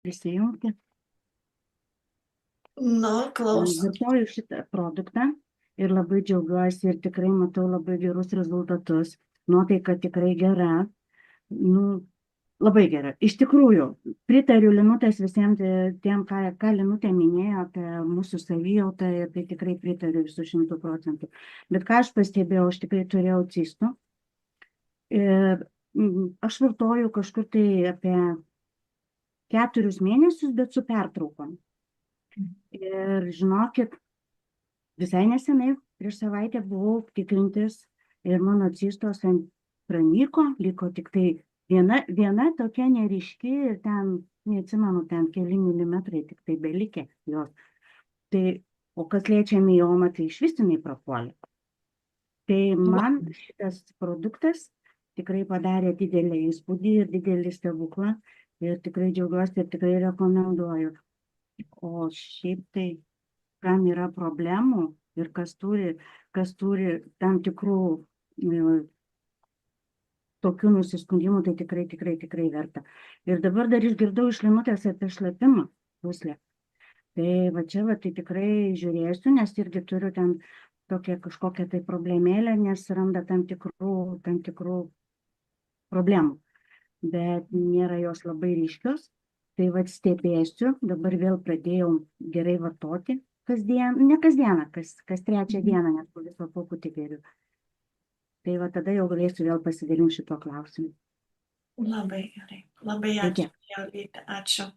prisijungti. Klausom. Vartoju šitą produktą ir labai džiaugiuosi ir tikrai matau labai gerus rezultatus. Nuotaika tikrai gera. Labai gera. Iš tikrųjų, pritariu Linutės visiems tiem, ką Linutė minėjo apie mūsų savijautą ir tai tikrai pritariu visų 100%. Bet ką aš pastebėjau, aš tikrai turėjau cistų. Ir aš vartoju kažkur tai apie 4 mėnesius, bet su pertraukom. Ir žinokit, visai nesenai, prieš savaitę buvau tikrintis ir mano cistos pranyko, liko tik tai viena tokia neryški ir ten, neatsimenu, ten keli milimetrai tik tai belikė jos. Tai, o kas liečia miomą, tai iš vis jinai prapuolė. Tai man šitas produktas tikrai padarė didelį įspūdį ir didelį stebuklą ir tikrai džiaugiuosi ir tikrai rekomenduoju. O šiaip tai, kam yra problemų ir kas turi tam tikrų tokių nusiskundimų, tai tikrai verta. Ir dabar dar išgirdau iš Linutės apie šlapimą pūslę. Tai va čia tai tikrai žiūrėsiu, nes irgi turiu ten kažkokią tai problemėlę, nes randa tam tikrų problemų. Bet nėra jos labai ryškios. Tai va stebėsiu, dabar vėl pradėjau gerai vartoti kasdien, ne kasdieną, kas 3 dieną, nes po viso pokutį geriu. Tai va tada jau galėsiu vėl pasidalinti šito klausimu. Labai gerai. Labai ačiū. Ačiū.